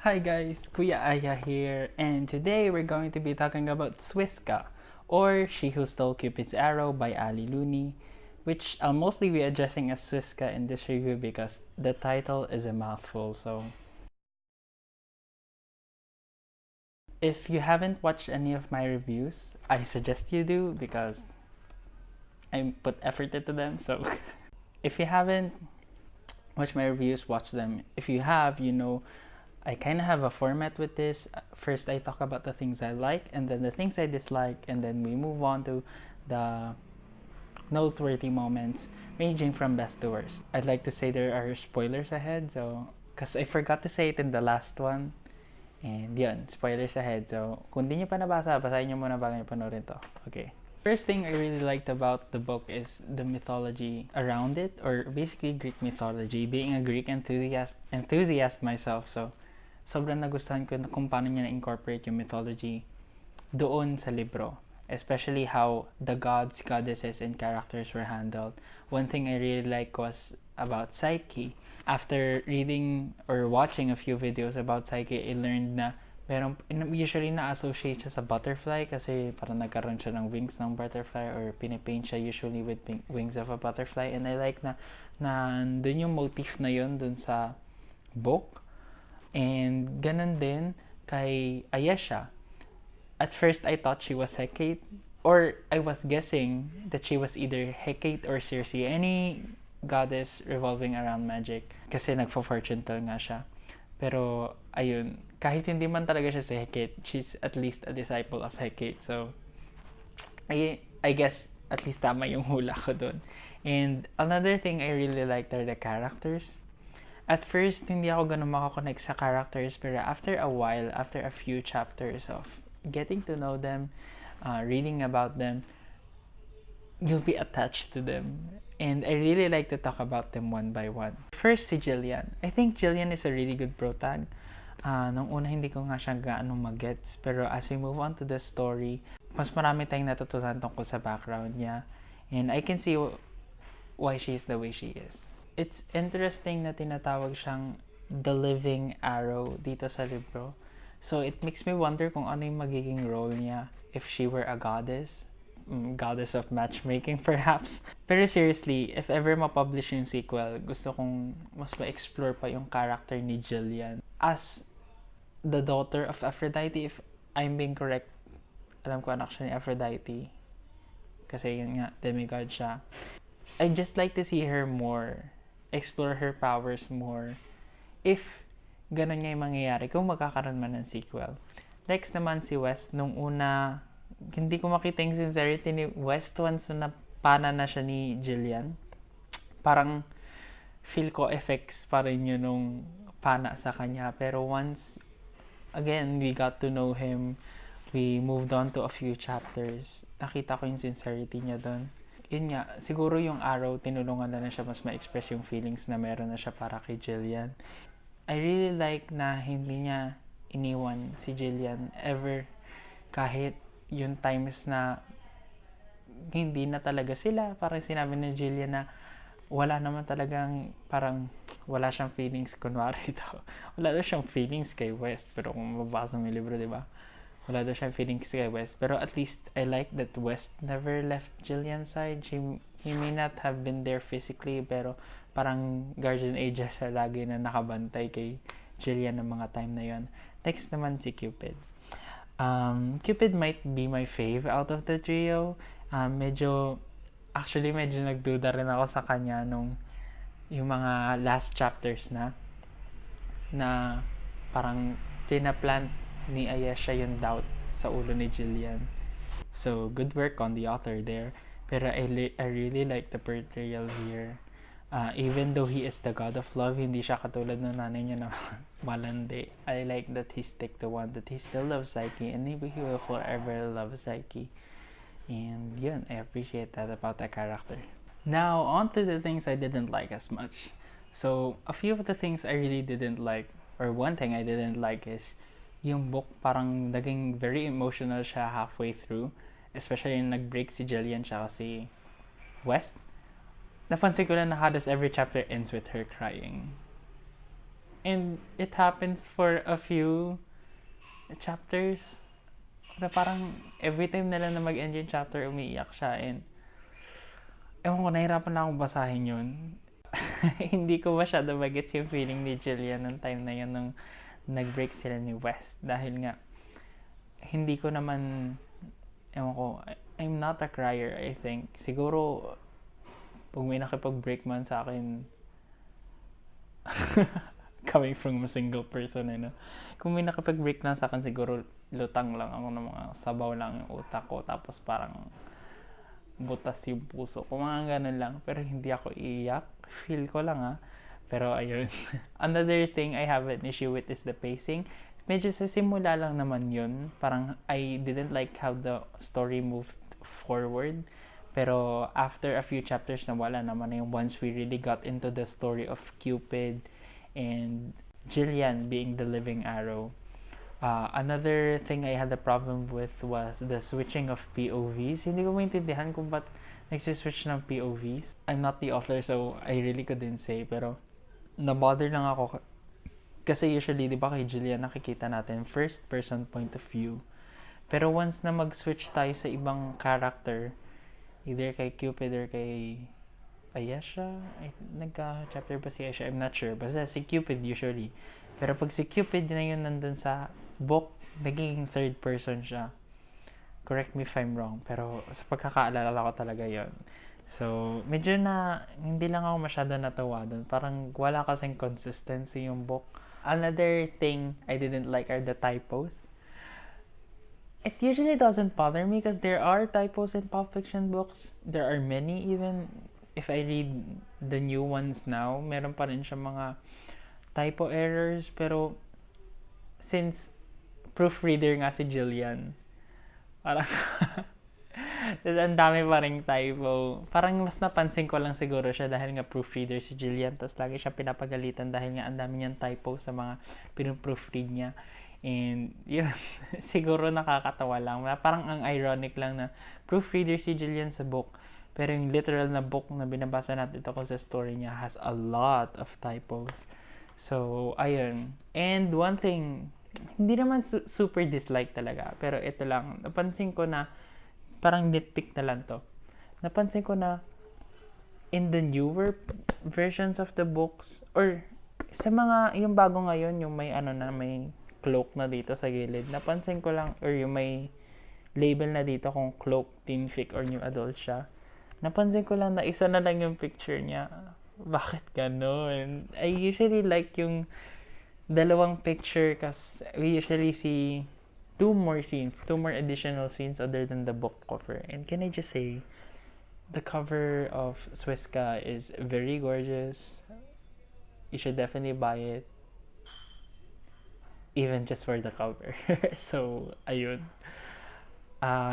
Hi guys, Kuya Aya here, and today we're going to be talking about Swiska, or She Who Stole Cupid's Arrow by Ali Looney, which I'll mostly be addressing as Swiska in this review because the title is a mouthful. So, if you haven't watched any of my reviews, I suggest you do because I put effort into them. So, if you haven't watched my reviews, watch them. If you have, you know I kind of have a format with this. First, I talk about the things I like, and then the things I dislike, and then we move on to the noteworthy moments, ranging from best to worst. I'd like to say there are spoilers ahead, so because I forgot to say it in the last one, and yun, spoilers ahead. So, kung di nyo pa nabasa, basahin nyo muna bago nyo panoorin to. Okay. First thing I really liked about the book is the mythology around it, or basically Greek mythology. Being a Greek enthusiast myself, so sobrang nagustuhan ko na kung paano niya na-incorporate yung mythology doon sa libro. Especially how the gods, goddesses, and characters were handled. One thing I really like was about Psyche. After reading or watching a few videos about Psyche, I learned na usually na-associate siya sa butterfly kasi parang nagkaroon siya ng wings ng butterfly or pinipaint siya usually with wings of a butterfly. And I like na dun yung motif na yun dun sa book. And ganun din kay Ayesha. At first, I thought she was Hecate, or I was guessing that she was either Hecate or Circe, any goddess revolving around magic. Kasi nagfo-fortune tell nga siya. Pero, ayun, kahit hindi man talaga siya si Hecate, she's at least a disciple of Hecate. So, I guess at least tama yung hula ko dun. And another thing I really liked are the characters. At first, hindi ako ganun makakonect sa characters, pero after a while, after a few chapters of getting to know them, reading about them, you'll be attached to them. And I really like to talk about them one by one. First, si Jillian. I think Jillian is a really good protag. Nung una, hindi ko nga siya gaano magets. Pero as we move on to the story, mas marami tayong natutunan tungkol sa background niya. And I can see why she is the way she is. It's interesting na tinatawag siyang the living arrow dito sa libro. So, it makes me wonder kung ano yung magiging role niya if she were a goddess. Goddess of matchmaking, perhaps. Pero seriously, if ever ma-publish yung sequel, gusto kong mas ma-explore pa yung character ni Jillian. As the daughter of Aphrodite, if I'm being correct, alam ko anak siya ni Aphrodite. Kasi yun nga, demigod siya. I'd just like to see her more, explore her powers more, if ganun nga yung mangyayari, kung magkakaroon man ng sequel. Next naman si West, nung una, hindi ko makita yung sincerity ni West once na napana na siya ni Jillian. Parang, feel ko effects pa rin yun nung pana sa kanya. Pero once, again, we got to know him, we moved on to a few chapters, nakita ko yung sincerity niya doon. Yun nga, siguro yung arrow, tinulungan na siya mas ma-express yung feelings na meron na siya para kay Jillian. I really like na hindi niya iniwan si Jillian ever, kahit yung times na hindi na talaga sila. Parang sinabi ni Jillian na wala naman talagang, parang wala siyang feelings, kunwari daw. Wala daw siyang feelings kay West, pero kung mababasa mo yung libro, di ba? Wala daw siyang feelings kay West. Pero at least, I like that West never left Jillian's side. He may not have been there physically, pero parang guardian angel siya lagi na nakabantay kay Jillian ng mga time na yon. Next naman si Cupid. Cupid might be my fave out of the trio. Medyo nagduda rin ako sa kanya nung yung mga last chapters na parang tinaplant ni Ayesha yung doubt sa ulo ni Jillian. So, good work on the author there. Pero I really like the portrayal here. Even though he is the god of love, hindi siya katulad ng nanay niya na malandi. I like that he stick to one, that he still loves Psyche, and maybe he will forever love Psyche. And yun, I appreciate that about the character. Now, on to the things I didn't like as much. So, a few of the things I really didn't like, or one thing I didn't like is yung book parang naging very emotional siya halfway through. Especially yung nag-break si Jillian siya si West. Napansin ko na halos every chapter ends with her crying. And it happens for a few chapters na parang every time na lang na mag-end yung chapter, umiiyak siya. And ewan ko, nahirapan na akong basahin yun. Hindi ko masyado magets yung feeling ni Jillian nung time na yun nung nag-break sila ni West. Dahil nga, hindi ko naman, ewan ko, I'm not a crier, I think. Siguro, pag may nakipag-break man sa akin, coming from a single person, no? Kung may nakipag-break na sa akin, siguro lutang lang ako ng mga sabaw lang yung utak ko. Tapos parang butas yung puso ko. Mga ganun lang. Pero hindi ako iiyak. Feel ko lang Pero ayun. Another thing I have an issue with is the pacing. Medyo sa simula lang naman yun. Parang I didn't like how the story moved forward. Pero after a few chapters na wala naman na yung once we really got into the story of Cupid and Jillian being the living arrow. Another thing I had a problem with was the switching of POVs. Hindi ko maintindihan kung ba't nagsiswitch ng POVs. I'm not the author, so I really couldn't say. Pero na-bother lang ako kasi usually, di ba kay Jillian nakikita natin first person point of view. Pero once na mag-switch tayo sa ibang character, either kay Cupid or kay Ayesha, nagka-chapter ba si Ayesha? I'm not sure. Basta si Cupid usually. Pero pag si Cupid na yun nandun sa book, naging third person siya. Correct me if I'm wrong. Pero sa pagkakaalala ko talaga yon. So, medyo na, hindi lang ako masyado natawa dun. Parang wala kasing consistency yung book. Another thing I didn't like are the typos. It usually doesn't bother me because there are typos in pop fiction books. There are many, even if I read the new ones now, meron pa rin siya mga typo errors. Pero since proofreader nga si Jillian, parang tapos ang dami pa rin typo. Parang mas napansin ko lang siguro siya dahil nga proofreader si Jillian. Tapos lagi siya pinapagalitan dahil nga ang dami niyang typo sa mga pinuproofread niya. And yun, siguro nakakatawa lang. Parang ang ironic lang na proofreader si Jillian sa book. Pero yung literal na book na binabasa natin ito sa story niya has a lot of typos. So, ayun. And one thing, hindi naman super dislike talaga. Pero ito lang, napansin ko na parang nitpick na lang to. Napansin ko na in the newer versions of the books or sa mga, yung bago ngayon, yung may may cloak na dito sa gilid. Napansin ko lang, or yung may label na dito kung cloak, teen fic, or new adult siya. Napansin ko lang na isa na lang yung picture niya. Bakit ganun? I usually like yung dalawang picture kasi we usually see two more additional scenes other than the book cover. And can I just say, the cover of Swiska is very gorgeous. You should definitely buy it. Even just for the cover. So, ayun.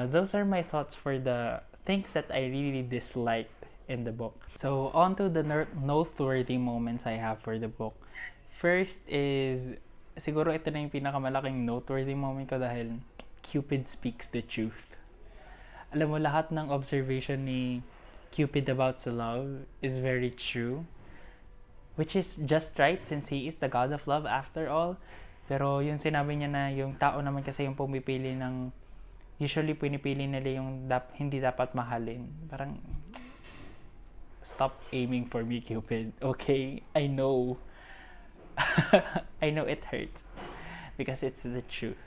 Those are my thoughts for the things that I really disliked in the book. So, on to the noteworthy moments I have for the book. First is, siguro ito na yung pinakamalaking noteworthy moment ko dahil Cupid speaks the truth. Alam mo, lahat ng observation ni Cupid about sa love is very true. Which is just right since he is the god of love after all. Pero yung sinabi niya na yung tao naman kasi yung pumipili ng, usually pinipili nila yung hindi dapat mahalin. Parang, stop aiming for me, Cupid. Okay, I know. I know it hurts because it's the truth.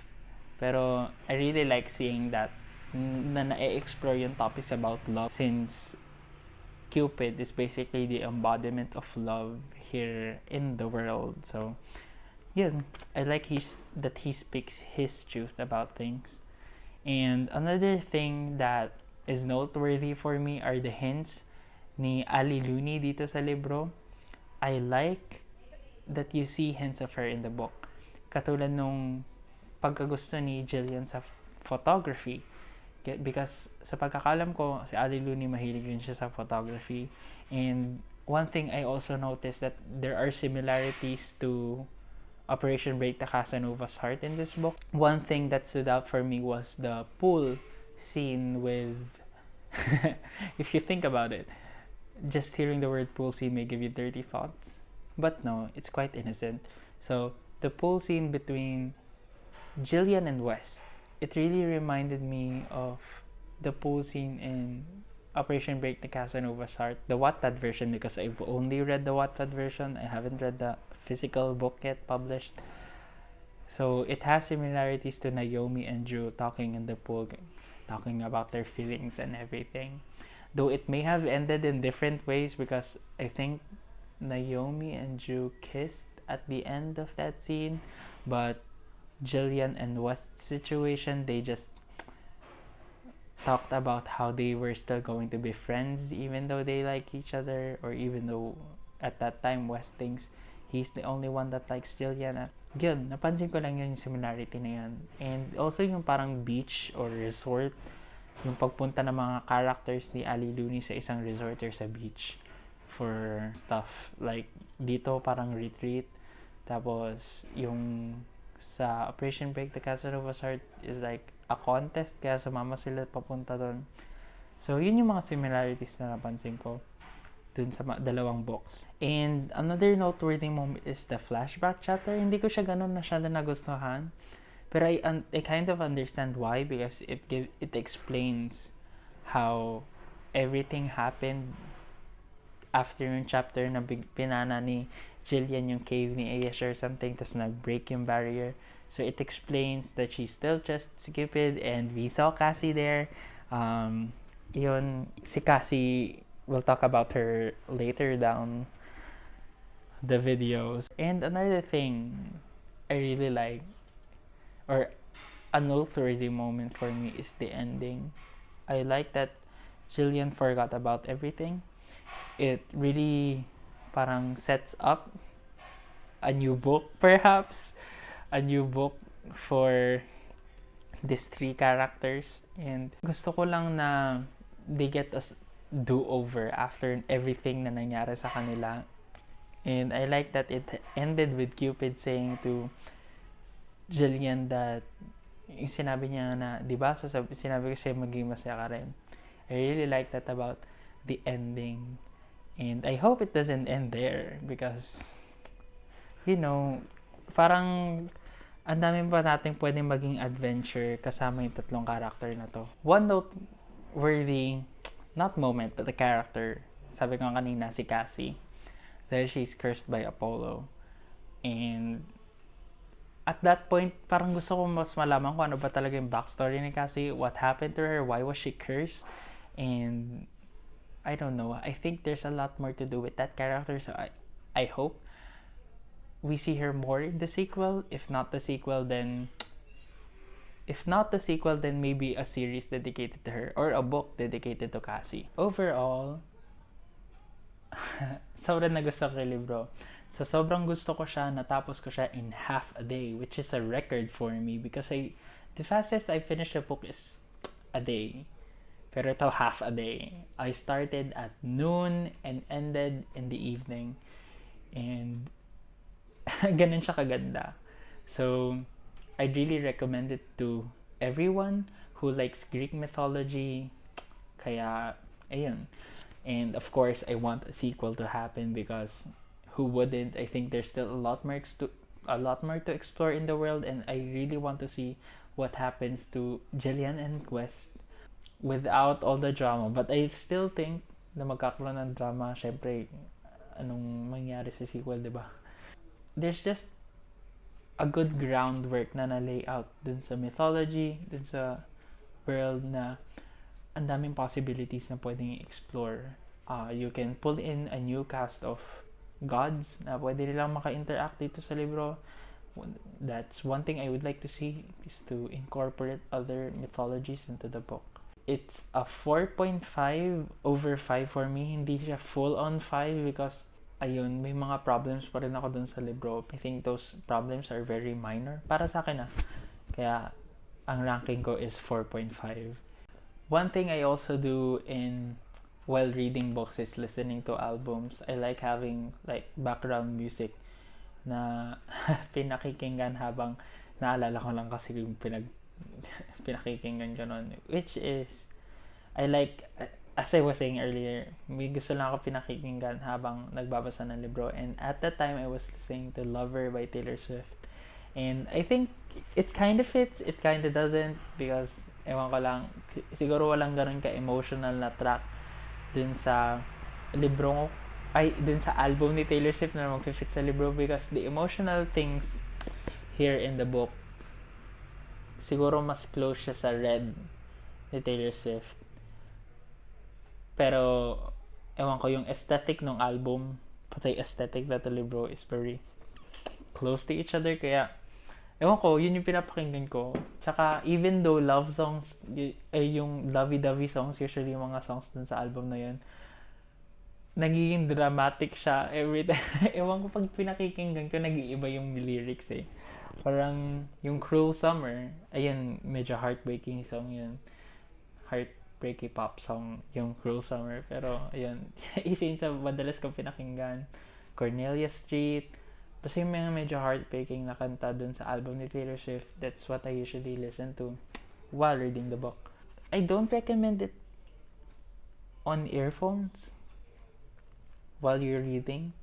Pero I really like seeing that na na-explore yung topics about love since Cupid is basically the embodiment of love here in the world. So yun, I like that he speaks his truth about things. And another thing that is noteworthy for me are the hints ni Ali Looney dito sa libro. I like that you see hints of her in the book. Katulad nung pagkagusto ni Jillian sa photography. Because sa pagkakalam ko, si Ali Looney mahilig rin siya sa photography. And one thing I also noticed that there are similarities to Operation Break the Casanova's Heart in this book. One thing that stood out for me was the pool scene with if you think about it, just hearing the word pool scene may give you dirty thoughts. But no, it's quite innocent. So the pool scene between Jillian and West, it really reminded me of the pool scene in Operation Break the Casanova's Heart, the Wattpad version, because I've only read the Wattpad version. I haven't read the physical book yet published. So it has similarities to Naomi and Drew talking in the pool, talking about their feelings and everything. Though it may have ended in different ways, because I think Naomi and Drew kissed at the end of that scene, but Jillian and West's situation, they just talked about how they were still going to be friends even though they like each other, or even though at that time West thinks he's the only one that likes Jillian. At yun, napansin ko lang yung similarity na yun. And also yung parang beach or resort, yung pagpunta ng mga characters ni Ali Looney sa isang resort or sa beach for stuff. Like, dito parang retreat. Tapos, yung sa Operation Break the Casanova's Heart is like a contest, kaya sumama sila papunta doon. So, yun yung mga similarities na napansin ko dun sa dalawang books. And another noteworthy moment is the flashback chapter. Hindi ko siya ganun masyado nagustuhan. Pero I kind of understand why, because it explains how everything happened after yung chapter na pinana ni Jillian yung cave ni Ayesh or something, tas nag-break yung barrier. So it explains that she's still just cupid, and we saw Cassie there. Yun, si Cassie, we'll talk about her later down the videos. And another thing I really like, or a noteworthy moment for me, is the ending. I like that Jillian forgot about everything. It really parang sets up a new book, perhaps. A new book for these three characters. And gusto ko lang na they get a do-over after everything na nangyari sa kanila. And I like that it ended with Cupid saying to Jillian that yung sinabi niya na, di ba, sinabi ko sa'yo maging masaya ka rin. I really like that about the ending. And I hope it doesn't end there, because, you know, parang ang dami pa natin pwedeng maging adventure kasama yung tatlong character na to. One noteworthy, not moment, but the character, sabi ko kanina, si Cassie, dahil she's cursed by Apollo. And at that point, parang gusto ko mas malaman kung ano ba talaga yung backstory ni Cassie, what happened to her, why was she cursed, and I don't know. I think there's a lot more to do with that character, so I hope we see her more in the sequel. If not the sequel, then maybe a series dedicated to her, or a book dedicated to Cassie. Overall, sobrang nagustuhan ko yung libro. So, sobrang gusto ko siya, natapos ko siya in half a day, which is a record for me, because the fastest I finished a book is a day. Pero ito, half a day. I started at noon and ended in the evening. And ganun siya kaganda. So, I'd really recommend it to everyone who likes Greek mythology. Kaya, ayun. And of course, I want a sequel to happen, because who wouldn't? I think there's still a lot more to explore in the world, and I really want to see what happens to Jillian and West without all the drama. But I still think na magkakaroon ng drama. Syempre, anong mangyari sa sequel, diba? There's just a good groundwork na na-lay out dun sa mythology, dun sa world, na ang daming possibilities na pwedeng explore. You can pull in a new cast of gods na pwede nilang maka-interact dito sa libro. That's one thing I would like to see, is to incorporate other mythologies into the book. It's a 4.5 over 5 for me. Hindi siya full-on 5, because ayun, may mga problems pa rin ako dun sa libro. I think those problems are very minor para sa akin. Kaya ang ranking ko is 4.5. One thing I also do while reading books is listening to albums. I like having like background music na pinakikinggan habang naalala ko lang kasi yung pinakikinggan ko nun. Which is, I like as I was saying earlier, may gusto lang ako pinakikinggan habang nagbabasa ng libro. And at that time, I was listening to Lover by Taylor Swift. And I think it kind of fits, it kind of doesn't, because ewan ko lang, siguro walang ganun ka-emotional na track dun sa libro, dun sa album ni Taylor Swift na mag-fit sa libro, because the emotional things here in the book, siguro mas close siya sa Red ni Taylor Swift. Pero, ewan ko, yung aesthetic ng album, pati aesthetic na to libro is very close to each other. Kaya, ewan ko, yun yung pinapakinggan ko. Tsaka, even though love songs, yung lovey-dovey songs, usually yung mga songs dun sa album na yun, nagiging dramatic siya every time. Ewan ko, pag pinakikinggan ko, nag-iiba yung lyrics eh. Parang, yung Cruel Summer, ayun, medyo heartbreaking song yun. Heartbreaky pop song, yung Cruel Summer. Pero, ayun, isa yun sa madalas kong pinakinggan. Cornelia Street, basta yung mga medyo heartbreaking na kanta dun sa album ni Taylor Swift, that's what I usually listen to while reading the book. I don't recommend it on earphones while you're reading.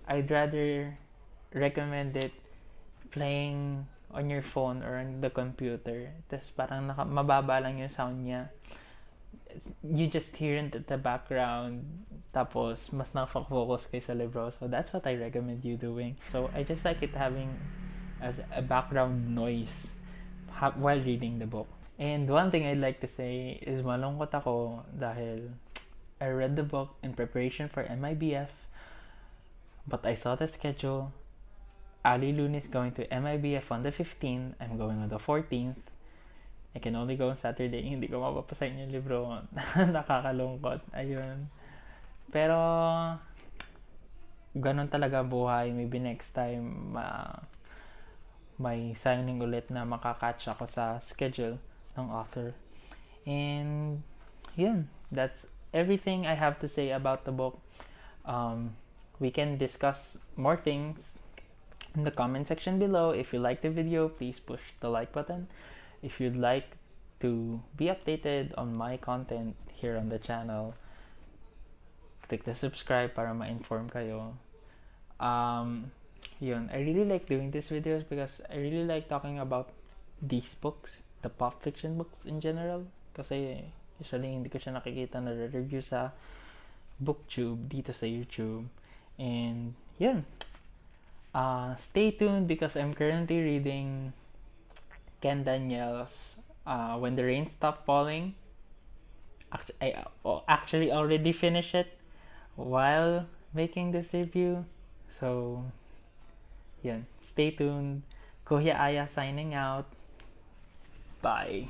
I'd rather recommend it playing on your phone or on the computer. Tapos parang mababa lang yung sound niya. You just hear it at the background. Tapos mas nakafocus kayo sa libro. So that's what I recommend you doing. So I just like it having as a background noise while reading the book. And one thing I'd like to say is malungkot ako dahil I read the book in preparation for MIBF, but I saw the schedule. Ali Luna is going to MIBF on the 15th. I'm going on the 14th. I can only go on Saturday. Hindi ko mapapasahin yung libro. Nakakalungkot. Ayun. Pero, ganun talaga buhay. Maybe next time, may signing ulit na makakatch ako sa schedule ng author. And, yun. That's everything I have to say about the book. We can discuss more things in the comment section below. If you like the video, please push the like button. If you'd like to be updated on my content here on the channel, click the subscribe para ma-inform kayo. Yun, I really like doing these videos because I really like talking about these books, the pop fiction books in general. Kasi usually hindi ko siya nakikita na review sa booktube dito sa YouTube. And yun, stay tuned because I'm currently reading Ken Daniel's When the Rain Stopped Falling. I actually already finished it while making this review. So, yun. Stay tuned. Kuya Aya signing out. Bye.